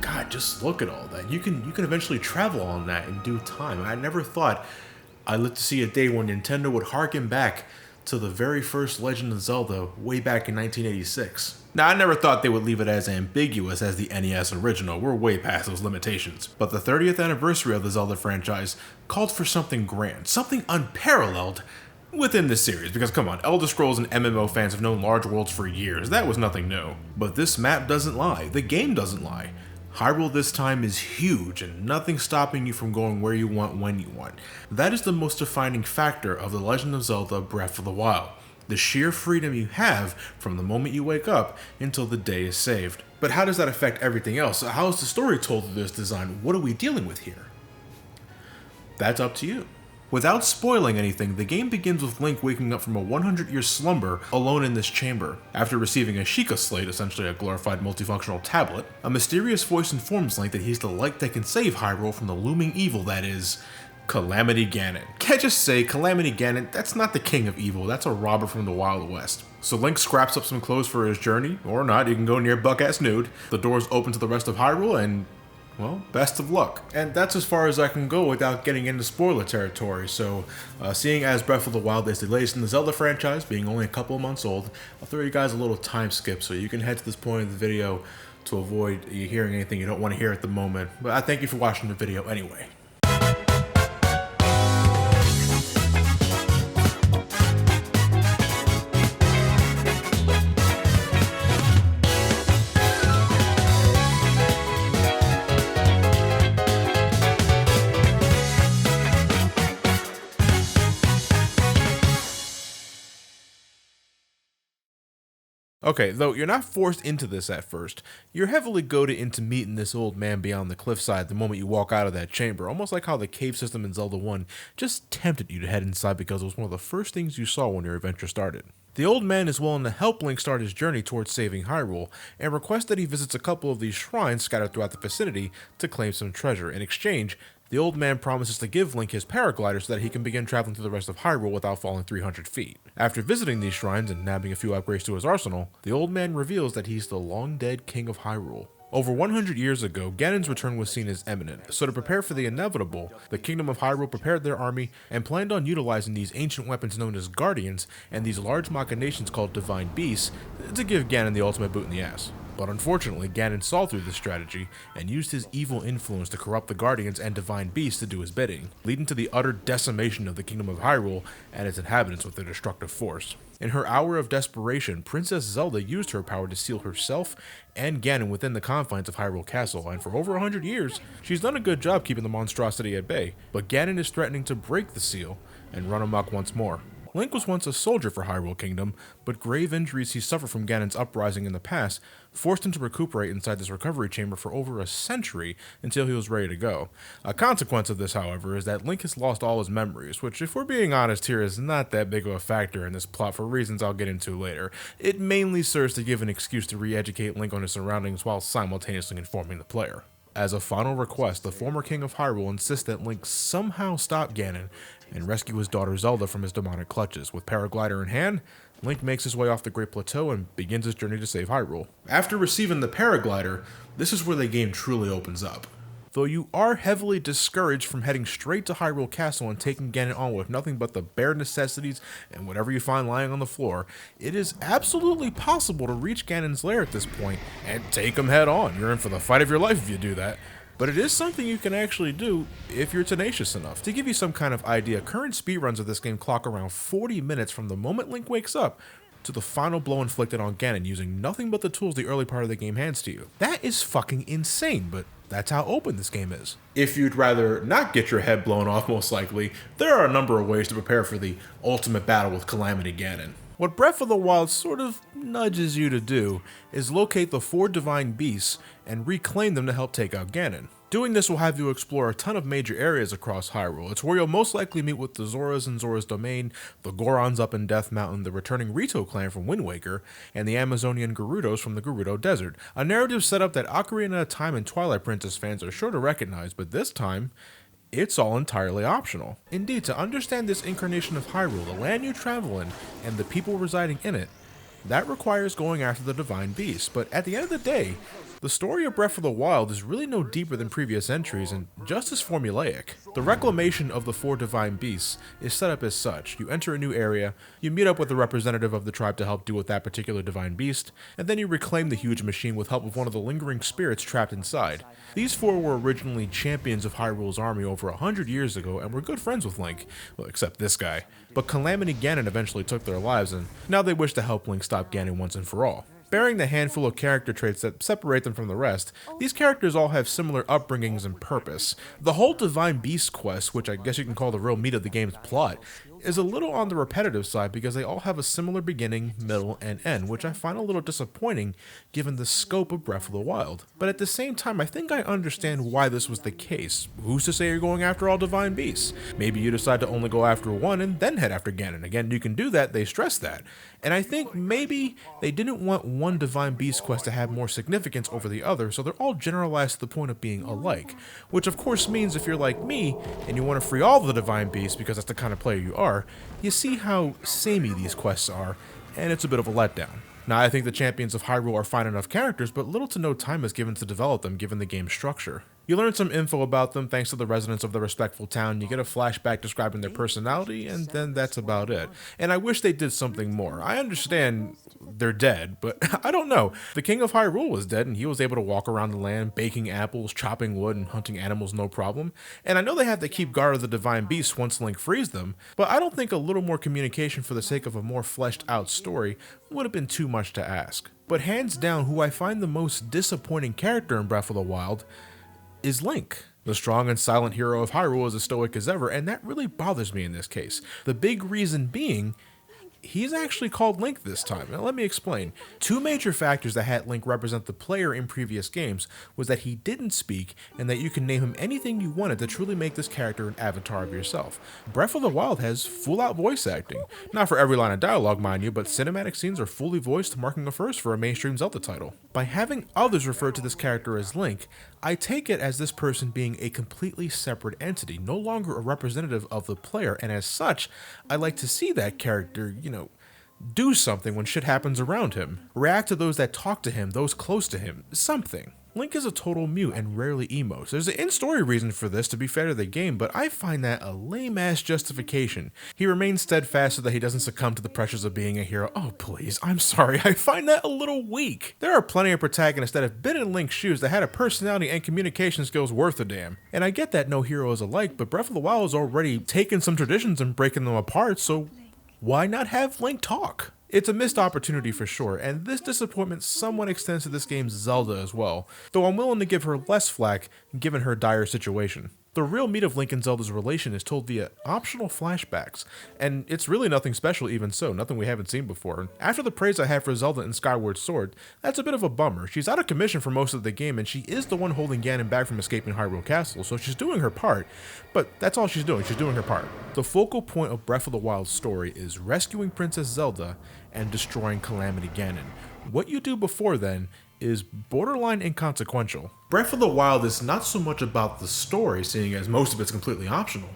God, just look at all that. You can eventually travel on that in due time. I never thought I'd live to see a day when Nintendo would harken back to the very first Legend of Zelda way back in 1986. Now, I never thought they would leave it as ambiguous as the NES original. We're way past those limitations. But the 30th anniversary of the Zelda franchise called for something grand, something unparalleled within this series. Because come on, Elder Scrolls and MMO fans have known large worlds for years. That was nothing new. But this map doesn't lie. The game doesn't lie. Hyrule this time is huge and nothing stopping you from going where you want when you want. That is the most defining factor of The Legend of Zelda Breath of the Wild. The sheer freedom you have from the moment you wake up until the day is saved. But how does that affect everything else? How is the story told through this design? What are we dealing with here? That's up to you. Without spoiling anything, the game begins with Link waking up from a 100-year slumber alone in this chamber. After receiving a Sheikah Slate, essentially a glorified multifunctional tablet, a mysterious voice informs Link that he's the light that can save Hyrule from the looming evil that is Calamity Ganon. Can't just say Calamity Ganon, that's not the king of evil, that's a robber from the Wild West. So Link scraps up some clothes for his journey, or not, you can go near buck-ass nude. The doors open to the rest of Hyrule and, well, best of luck. And that's as far as I can go without getting into spoiler territory, so seeing as Breath of the Wild is the latest in the Zelda franchise, being only a couple of months old, I'll throw you guys a little time skip so you can head to this point of the video to avoid you hearing anything you don't want to hear at the moment. But I thank you for watching the video anyway. Okay, though you're not forced into this at first, you're heavily goaded into meeting this old man beyond the cliffside the moment you walk out of that chamber, almost like how the cave system in Zelda 1 just tempted you to head inside because it was one of the first things you saw when your adventure started. The old man is willing to help Link start his journey towards saving Hyrule, and requests that he visits a couple of these shrines scattered throughout the vicinity to claim some treasure. In exchange, the old man promises to give Link his paraglider so that he can begin traveling through the rest of Hyrule without falling 300 feet. After visiting these shrines and nabbing a few upgrades to his arsenal, the old man reveals that he's the long-dead king of Hyrule. Over 100 years ago, Ganon's return was seen as imminent, so to prepare for the inevitable, the Kingdom of Hyrule prepared their army and planned on utilizing these ancient weapons known as Guardians and these large machinations called Divine Beasts to give Ganon the ultimate boot in the ass. But unfortunately, Ganon saw through this strategy and used his evil influence to corrupt the Guardians and Divine Beasts to do his bidding, leading to the utter decimation of the Kingdom of Hyrule and its inhabitants with their destructive force. In her hour of desperation, Princess Zelda used her power to seal herself and Ganon within the confines of Hyrule Castle, and for over 100 years, she's done a good job keeping the monstrosity at bay, but Ganon is threatening to break the seal and run amok once more. Link was once a soldier for Hyrule Kingdom, but grave injuries he suffered from Ganon's uprising in the past forced him to recuperate inside this recovery chamber for over a century until he was ready to go. A consequence of this, however, is that Link has lost all his memories, which, if we're being honest here, is not that big of a factor in this plot for reasons I'll get into later. It mainly serves to give an excuse to re-educate Link on his surroundings while simultaneously informing the player. As a final request, the former king of Hyrule insists that Link somehow stop Ganon and rescue his daughter Zelda from his demonic clutches. With paraglider in hand, Link makes his way off the Great Plateau and begins his journey to save Hyrule. After receiving the paraglider, this is where the game truly opens up. Though you are heavily discouraged from heading straight to Hyrule Castle and taking Ganon on with nothing but the bare necessities and whatever you find lying on the floor, it is absolutely possible to reach Ganon's lair at this point and take him head on. You're in for the fight of your life if you do that. But it is something you can actually do if you're tenacious enough. To give you some kind of idea, current speedruns of this game clock around 40 minutes from the moment Link wakes up to the final blow inflicted on Ganon using nothing but the tools the early part of the game hands to you. That is fucking insane, but that's how open this game is. If you'd rather not get your head blown off, most likely, there are a number of ways to prepare for the ultimate battle with Calamity Ganon. What Breath of the Wild sort of nudges you to do is locate the 4 Divine Beasts and reclaim them to help take out Ganon. Doing this will have you explore a ton of major areas across Hyrule. It's where you'll most likely meet with the Zoras in Zora's Domain, the Gorons up in Death Mountain, the returning Rito clan from Wind Waker, and the Amazonian Gerudos from the Gerudo Desert. A narrative setup that Ocarina of Time and Twilight Princess fans are sure to recognize, but this time, it's all entirely optional. Indeed, to understand this incarnation of Hyrule, the land you travel in, and the people residing in it, That requires going after the divine beast, but at the end of the day, the story of Breath of the Wild is really no deeper than previous entries and just as formulaic. The reclamation of the 4 divine beasts is set up as such. You enter a new area, you meet up with a representative of the tribe to help deal with that particular divine beast, and then you reclaim the huge machine with help of one of the lingering spirits trapped inside. These 4 were originally champions of Hyrule's army over 100 years ago and were good friends with Link, well, except this guy. But Calamity Ganon eventually took their lives, and now they wish to help Link stop Ganon once and for all. Bearing the handful of character traits that separate them from the rest, these characters all have similar upbringings and purpose. The whole Divine Beast quest, which I guess you can call the real meat of the game's plot, is a little on the repetitive side because they all have a similar beginning, middle, and end, which I find a little disappointing given the scope of Breath of the Wild. But at the same time, I think I understand why this was the case. Who's to say you're going after all divine beasts? Maybe you decide to only go after one and then head after Ganon. Again, you can do that, they stress that. And I think maybe they didn't want one divine beast quest to have more significance over the other, so they're all generalized to the point of being alike. Which of course means if you're like me, and you want to free all the divine beasts because that's the kind of player you are, you see how samey these quests are, and it's a bit of a letdown. Now, I think the champions of Hyrule are fine enough characters, but little to no time is given to develop them given the game's structure. You learn some info about them thanks to the residents of the respectful town, you get a flashback describing their personality, and then that's about it. And I wish they did something more. I understand they're dead, but I don't know. The king of Hyrule was dead, and he was able to walk around the land, baking apples, chopping wood, and hunting animals no problem. And I know they have to keep guard of the divine beasts once Link frees them, but I don't think a little more communication for the sake of a more fleshed out story would have been too much to ask. But hands down, who I find the most disappointing character in Breath of the Wild is Link. The strong and silent hero of Hyrule is as stoic as ever, and that really bothers me in this case. The big reason being, he's actually called Link this time. Now let me explain. 2 major factors that had Link represent the player in previous games was that he didn't speak and that you can name him anything you wanted to truly make this character an avatar of yourself. Breath of the Wild has full-out voice acting. Not for every line of dialogue, mind you, but cinematic scenes are fully voiced, marking a first for a mainstream Zelda title. By having others refer to this character as Link, I take it as this person being a completely separate entity, no longer a representative of the player, and as such, I like to see that character, do something when shit happens around him. React to those that talk to him, those close to him, something. Link is a total mute and rarely emotes. There's an in-story reason for this, to be fair to the game, but I find that a lame-ass justification. He remains steadfast so that he doesn't succumb to the pressures of being a hero. Oh please, I'm sorry, I find that a little weak. There are plenty of protagonists that have been in Link's shoes that had a personality and communication skills worth a damn. And I get that no hero is alike, but Breath of the Wild has already taken some traditions and breaking them apart, so why not have Link talk? It's a missed opportunity for sure, and this disappointment somewhat extends to this game's Zelda as well, though I'm willing to give her less flack given her dire situation. The real meat of Link and Zelda's relation is told via optional flashbacks, and it's really nothing special even so, nothing we haven't seen before. After the praise I have for Zelda in Skyward Sword, that's a bit of a bummer. She's out of commission for most of the game, and she is the one holding Ganon back from escaping Hyrule Castle, so she's doing her part, but that's all she's doing her part. The focal point of Breath of the Wild's story is rescuing Princess Zelda and destroying Calamity Ganon. What you do before then is borderline inconsequential. Breath of the Wild is not so much about the story, seeing as most of it's completely optional,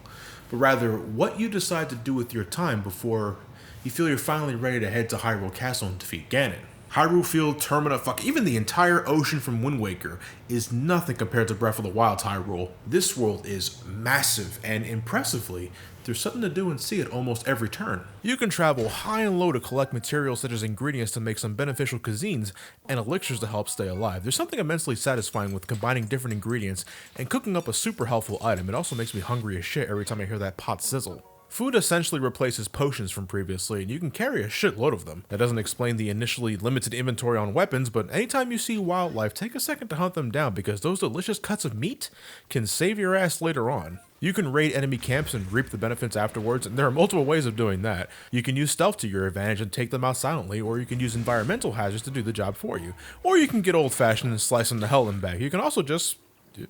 but rather what you decide to do with your time before you feel you're finally ready to head to Hyrule Castle and defeat Ganon. Hyrule Field, Termina, even the entire ocean from Wind Waker is nothing compared to Breath of the Wild's Hyrule. This world is massive, and impressively, there's something to do and see at almost every turn. You can travel high and low to collect materials such as ingredients to make some beneficial cuisines and elixirs to help stay alive. There's something immensely satisfying with combining different ingredients and cooking up a super helpful item. It also makes me hungry as shit every time I hear that pot sizzle. Food essentially replaces potions from previously, and you can carry a shitload of them. That doesn't explain the initially limited inventory on weapons, but anytime you see wildlife, take a second to hunt them down because those delicious cuts of meat can save your ass later on. You can raid enemy camps and reap the benefits afterwards, and there are multiple ways of doing that. You can use stealth to your advantage and take them out silently, or you can use environmental hazards to do the job for you. Or you can get old-fashioned and slice them the hell in back. You can also just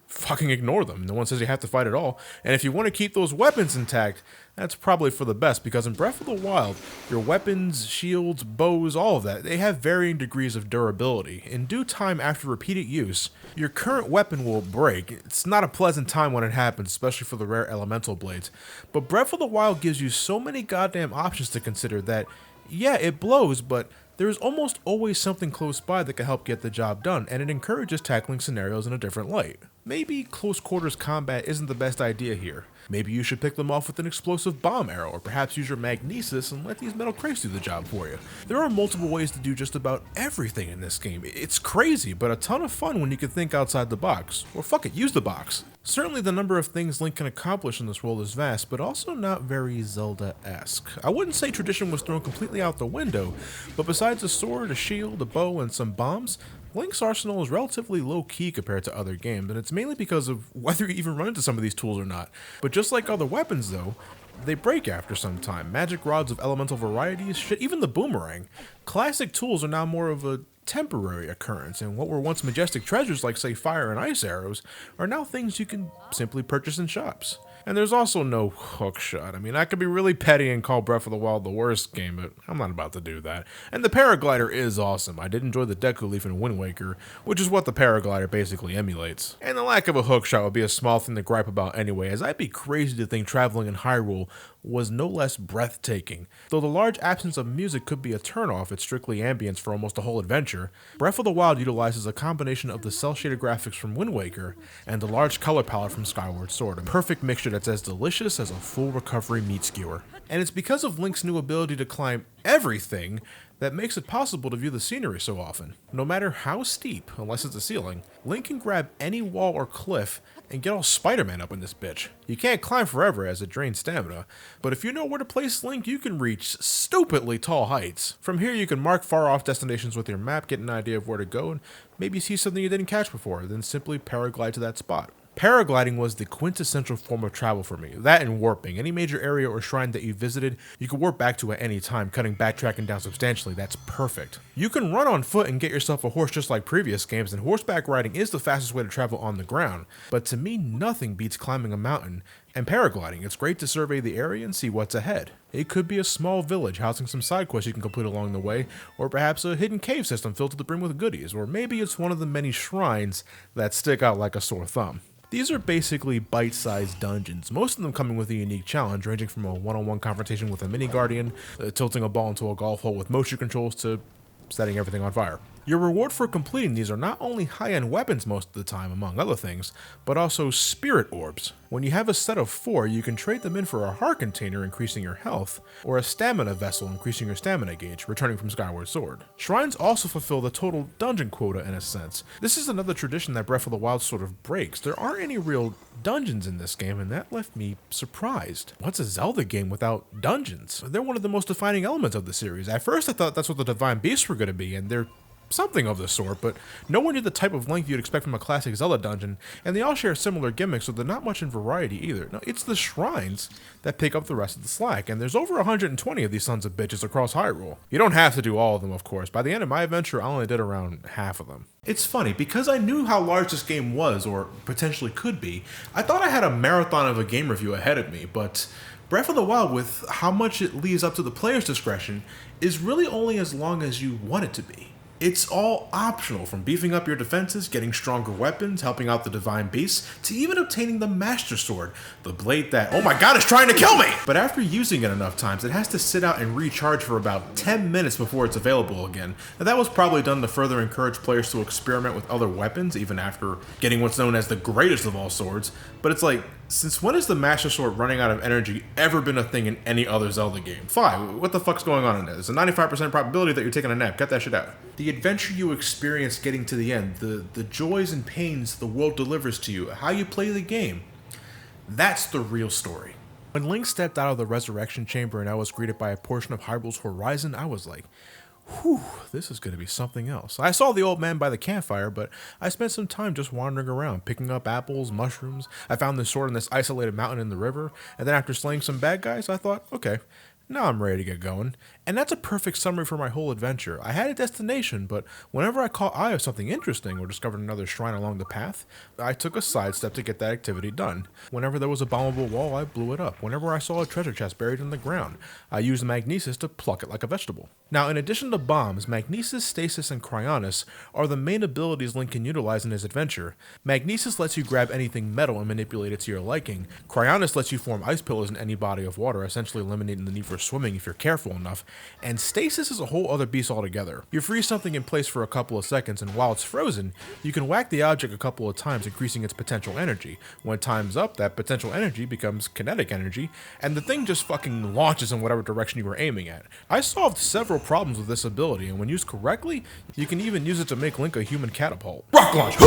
fucking ignore them. No one says you have to fight at all. And if you want to keep those weapons intact, that's probably for the best, because in Breath of the Wild, your weapons, shields, bows, all of that, they have varying degrees of durability. In due time after repeated use, your current weapon will break. It's not a pleasant time when it happens, especially for the rare elemental blades. But Breath of the Wild gives you so many goddamn options to consider that, yeah, it blows, but There is almost always something close by that can help get the job done, and it encourages tackling scenarios in a different light. Maybe close quarters combat isn't the best idea here. Maybe you should pick them off with an explosive bomb arrow, or perhaps use your magnesis and let these metal crates do the job for you. There are multiple ways to do just about everything in this game. It's crazy, but a ton of fun when you can think outside the box. Or fuck it, use the box. Certainly the number of things Link can accomplish in this world is vast, but also not very Zelda-esque. I wouldn't say tradition was thrown completely out the window, but besides a sword, a shield, a bow, and some bombs, Link's arsenal is relatively low-key compared to other games, and it's mainly because of whether you even run into some of these tools or not. But just like other weapons though, they break after some time. Magic rods of elemental varieties, shit, even the boomerang. Classic tools are now more of a temporary occurrence, and what were once majestic treasures like, say, fire and ice arrows are now things you can simply purchase in shops. And there's also no hook shot. I mean, I could be really petty and call Breath of the Wild the worst game, but I'm not about to do that. And the paraglider is awesome. I did enjoy the Deku Leaf in Wind Waker, which is what the paraglider basically emulates. And the lack of a hook shot would be a small thing to gripe about anyway, as I'd be crazy to think traveling in Hyrule was no less breathtaking. Though the large absence of music could be a turnoff, it's strictly ambience for almost the whole adventure. Breath of the Wild utilizes a combination of the cel-shaded graphics from Wind Waker and the large color palette from Skyward Sword, a perfect mixture that's as delicious as a full recovery meat skewer. And it's because of Link's new ability to climb everything that makes it possible to view the scenery so often. No matter how steep, unless it's a ceiling, Link can grab any wall or cliff and get all Spider-Man up in this bitch. You can't climb forever as it drains stamina, but if you know where to place Link, you can reach stupidly tall heights. From here you can mark far off destinations with your map, get an idea of where to go, and maybe see something you didn't catch before, then simply paraglide to that spot. Paragliding was the quintessential form of travel for me. That and warping. Any major area or shrine that you visited, you could warp back to at any time, cutting backtracking down substantially. That's perfect. You can run on foot and get yourself a horse just like previous games, and horseback riding is the fastest way to travel on the ground. But to me, nothing beats climbing a mountain and paragliding. It's great to survey the area and see what's ahead. It could be a small village housing some side quests you can complete along the way, or perhaps a hidden cave system filled to the brim with goodies, or maybe it's one of the many shrines that stick out like a sore thumb. These are basically bite-sized dungeons, most of them coming with a unique challenge, ranging from a one-on-one confrontation with a mini-guardian, tilting a ball into a golf hole with motion controls, to setting everything on fire. Your reward for completing these are not only high-end weapons most of the time, among other things, but also spirit orbs. When you have a set of 4, you can trade them in for a heart container, increasing your health, or a stamina vessel, increasing your stamina gauge, returning from Skyward Sword. Shrines also fulfill the total dungeon quota in a sense. This is another tradition that Breath of the Wild sort of breaks. There aren't any real dungeons in this game, and that left me surprised. What's a Zelda game without dungeons? They're one of the most defining elements of the series. At first I thought that's what the Divine Beasts were going to be, and they're something of the sort, but nowhere near the type of length you'd expect from a classic Zelda dungeon, and they all share similar gimmicks, so they're not much in variety either. No, it's the shrines that pick up the rest of the slack, and there's over 120 of these sons of bitches across Hyrule. You don't have to do all of them, of course. By the end of my adventure, I only did around half of them. It's funny, because I knew how large this game was, or potentially could be, I thought I had a marathon of a game review ahead of me, but Breath of the Wild, with how much it leaves up to the player's discretion, is really only as long as you want it to be. It's all optional, from beefing up your defenses, getting stronger weapons, helping out the Divine Beasts, to even obtaining the Master Sword, the blade that, oh my god, is trying to kill me! But after using it enough times, it has to sit out and recharge for about 10 minutes before it's available again. And that was probably done to further encourage players to experiment with other weapons, even after getting what's known as the greatest of all swords. But it's like, since when has the Master Sword running out of energy ever been a thing in any other Zelda game? 5, what the fuck's going on in there? There's a 95% probability that you're taking a nap. Cut that shit out. The adventure you experience getting to the end, the joys and pains the world delivers to you, how you play the game, that's the real story. When Link stepped out of the Resurrection Chamber and I was greeted by a portion of Hyrule's horizon, I was like, whew, this is going to be something else. I saw the old man by the campfire, but I spent some time just wandering around, picking up apples, mushrooms. I found this sword in this isolated mountain in the river, and then after slaying some bad guys, I thought, okay, now I'm ready to get going. And that's a perfect summary for my whole adventure. I had a destination, but whenever I caught eye of something interesting or discovered another shrine along the path, I took a sidestep to get that activity done. Whenever there was a bombable wall, I blew it up. Whenever I saw a treasure chest buried in the ground, I used magnesis to pluck it like a vegetable. Now, in addition to bombs, magnesis, stasis, and cryonis are the main abilities Link can utilize in his adventure. Magnesis lets you grab anything metal and manipulate it to your liking. Cryonis lets you form ice pillars in any body of water, essentially eliminating the need for swimming if you're careful enough. and stasis is a whole other beast altogether. You freeze something in place for a couple of seconds, and while it's frozen, you can whack the object a couple of times, increasing its potential energy. When time's up, that potential energy becomes kinetic energy, and the thing just fucking launches in whatever direction you were aiming at. I solved several problems with this ability, and when used correctly, you can even use it to make Link a human catapult. Rock launch!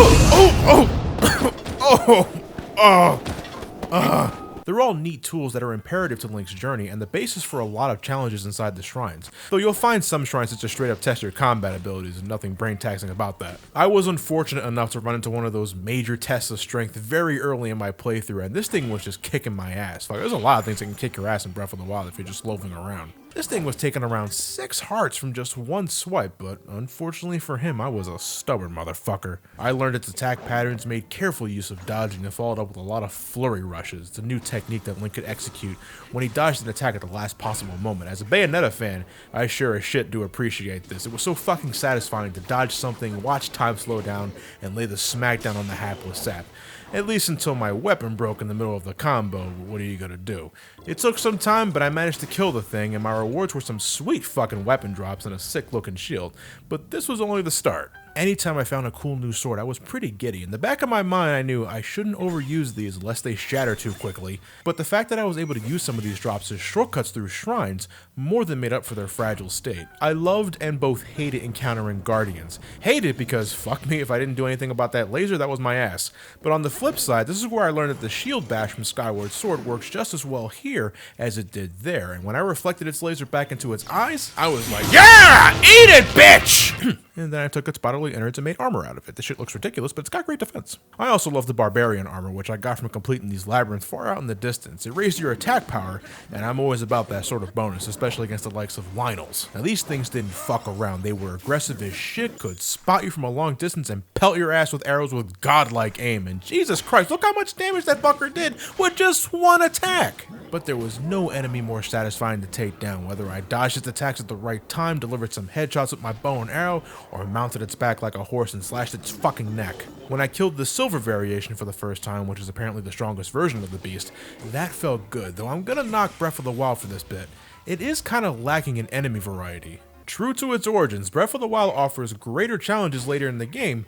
They're all neat tools that are imperative to Link's journey and the basis for a lot of challenges inside the shrines, though you'll find some shrines that just straight up test your combat abilities and nothing brain taxing about that. I was unfortunate enough to run into one of those major tests of strength very early in my playthrough, and this thing was just kicking my ass. Like, there's a lot of things that can kick your ass in Breath of the Wild if you're just loafing around. This thing was taking around 6 hearts from just one swipe, but unfortunately for him, I was a stubborn motherfucker. I learned its attack patterns, made careful use of dodging, and followed up with a lot of flurry rushes. It's a new technique that Link could execute when he dodged an attack at the last possible moment. As a Bayonetta fan, I sure as shit do appreciate this. It was so fucking satisfying to dodge something, watch time slow down, and lay the smackdown on the hapless sap. At least until my weapon broke in the middle of the combo, but what are you gonna do? It took some time, but I managed to kill the thing, and my rewards were some sweet fucking weapon drops and a sick looking shield. But this was only the start. Anytime I found a cool new sword, I was pretty giddy. In the back of my mind, I knew I shouldn't overuse these lest they shatter too quickly, but the fact that I was able to use some of these drops as shortcuts through shrines more than made up for their fragile state. I loved and both hated encountering guardians. Hated because, fuck me, if I didn't do anything about that laser, that was my ass. But on the flip side, this is where I learned that the shield bash from Skyward Sword works just as well here as it did there, and when I reflected its laser back into its eyes, I was like, yeah! Eat it, bitch! And then I took its bodily innards and made armor out of it. This shit looks ridiculous, but it's got great defense. I also love the barbarian armor, which I got from completing these labyrinths far out in the distance. It raised your attack power, and I'm always about that sort of bonus, especially against the likes of Lynels. Now these things didn't fuck around. They were aggressive as shit, could spot you from a long distance and pelt your ass with arrows with godlike aim. And Jesus Christ, look how much damage that fucker did with just one attack! But there was no enemy more satisfying to take down, whether I dodged its attacks at the right time, delivered some headshots with my bow and arrow, or mounted its back like a horse and slashed its fucking neck. When I killed the silver variation for the first time, which is apparently the strongest version of the beast, that felt good, though I'm gonna knock Breath of the Wild for this bit. It is kinda lacking in enemy variety. True to its origins, Breath of the Wild offers greater challenges later in the game,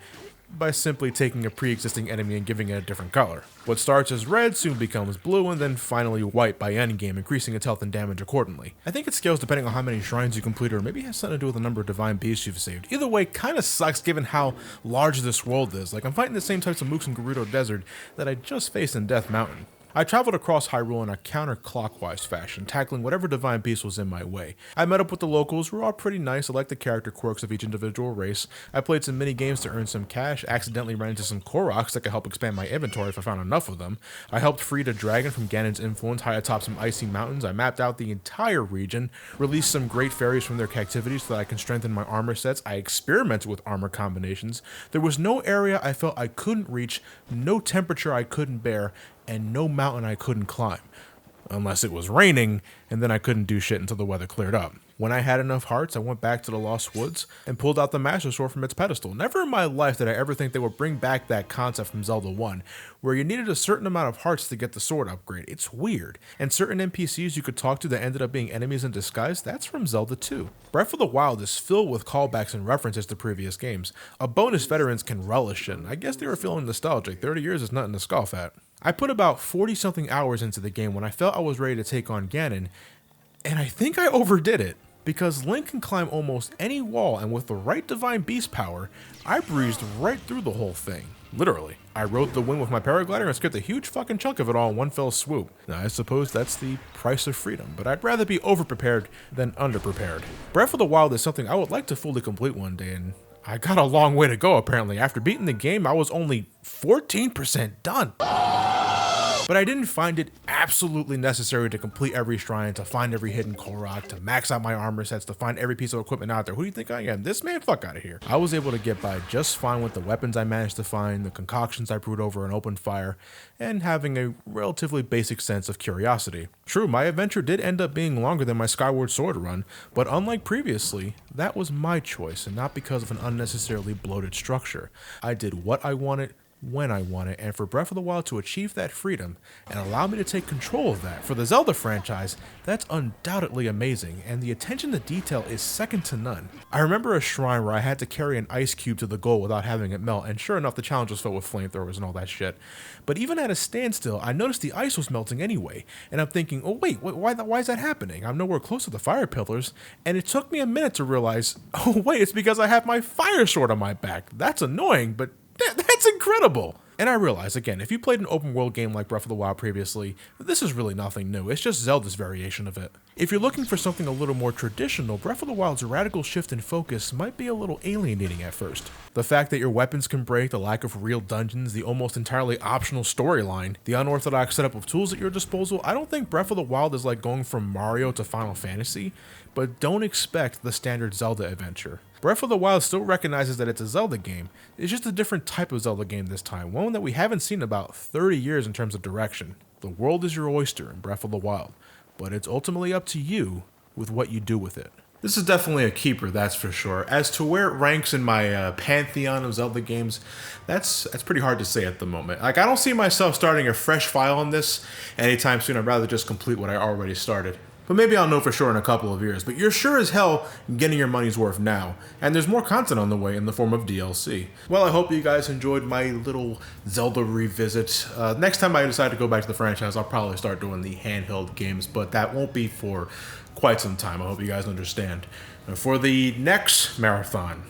by simply taking a pre-existing enemy and giving it a different color. What starts as red soon becomes blue and then finally white by endgame, increasing its health and damage accordingly. I think it scales depending on how many shrines you complete, or maybe it has something to do with the number of divine beasts you've saved. Either way, kinda sucks given how large this world is. Like, I'm fighting the same types of mooks in Gerudo Desert that I just faced in Death Mountain. I traveled across Hyrule in a counterclockwise fashion, tackling whatever divine beast was in my way. I met up with the locals, who were all pretty nice. I liked the character quirks of each individual race. I played some mini games to earn some cash, accidentally ran into some Koroks that could help expand my inventory if I found enough of them. I helped free a dragon from Ganon's influence high atop some icy mountains. I mapped out the entire region, released some great fairies from their captivity so that I can strengthen my armor sets. I experimented with armor combinations. There was no area I felt I couldn't reach, no temperature I couldn't bear, and no mountain I couldn't climb. Unless it was raining, and then I couldn't do shit until the weather cleared up. When I had enough hearts, I went back to the Lost Woods and pulled out the Master Sword from its pedestal. Never in my life did I ever think they would bring back that concept from Zelda 1, where you needed a certain amount of hearts to get the sword upgrade. It's weird. And certain NPCs you could talk to that ended up being enemies in disguise, that's from Zelda 2. Breath of the Wild is filled with callbacks and references to previous games, a bonus veterans can relish in. I guess they were feeling nostalgic. 30 years is nothing to scoff at. I put about 40-something hours into the game when I felt I was ready to take on Ganon, and I think I overdid it. Because Link can climb almost any wall, and with the right divine beast power, I breezed right through the whole thing. Literally. I rode the wind with my paraglider and skipped a huge fucking chunk of it all in one fell swoop. Now, I suppose that's the price of freedom, but I'd rather be overprepared than underprepared. Breath of the Wild is something I would like to fully complete one day, and I got a long way to go apparently. After beating the game, I was only 14% done. But I didn't find it absolutely necessary to complete every shrine, to find every hidden Korok, to max out my armor sets, to find every piece of equipment out there. Who do you think I am? This man? Fuck out of here. I was able to get by just fine with the weapons I managed to find, the concoctions I brewed over an open fire, and having a relatively basic sense of curiosity. True, my adventure did end up being longer than my Skyward Sword run, but unlike previously, that was my choice and not because of an unnecessarily bloated structure. I did what I wanted, when I want it, and for Breath of the Wild to achieve that freedom and allow me to take control of that for the Zelda franchise, that's undoubtedly amazing, and the attention to detail is second to none. I remember a shrine where I had to carry an ice cube to the goal without having it melt, and sure enough the challenge was filled with flamethrowers and all that shit. But even at a standstill, I noticed the ice was melting anyway, and I'm thinking, oh wait, why is that happening? I'm nowhere close to the fire pillars, and it took me a minute to realize, oh wait, it's because I have my fire sword on my back. That's annoying, but that's incredible! And I realize, again, if you played an open world game like Breath of the Wild previously, this is really nothing new, it's just Zelda's variation of it. If you're looking for something a little more traditional, Breath of the Wild's radical shift in focus might be a little alienating at first. The fact that your weapons can break, the lack of real dungeons, the almost entirely optional storyline, the unorthodox setup of tools at your disposal, I don't think Breath of the Wild is like going from Mario to Final Fantasy, but don't expect the standard Zelda adventure. Breath of the Wild still recognizes that it's a Zelda game, it's just a different type of Zelda game this time, one that we haven't seen in about 30 years in terms of direction. The world is your oyster in Breath of the Wild, but it's ultimately up to you with what you do with it. This is definitely a keeper, that's for sure. As to where it ranks in my pantheon of Zelda games, that's pretty hard to say at the moment. Like, I don't see myself starting a fresh file on this anytime soon. I'd rather just complete what I already started. But maybe I'll know for sure in a couple of years. But you're sure as hell getting your money's worth now. And there's more content on the way in the form of DLC. Well, I hope you guys enjoyed my little Zelda revisit. Next time I decide to go back to the franchise, I'll probably start doing the handheld games. But that won't be for quite some time. I hope you guys understand. And for the next marathon,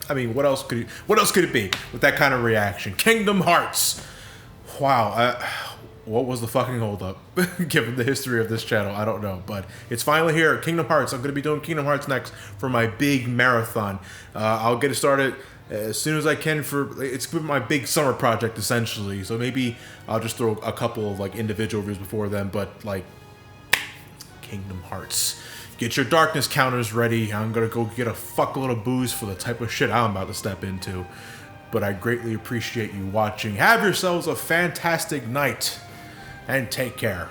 I mean, what else could it be with that kind of reaction? Kingdom Hearts. Wow, what was the fucking holdup? Given the history of this channel, I don't know, but it's finally here. Kingdom Hearts. I'm going to be doing Kingdom Hearts next for my big marathon. I'll get it started as soon as I can. It's my big summer project essentially. So maybe I'll just throw a couple of like individual reviews before then. But like Kingdom Hearts. Get your darkness counters ready. I'm gonna go get a fuckload of booze for the type of shit I'm about to step into. But I greatly appreciate you watching. Have yourselves a fantastic night, and take care.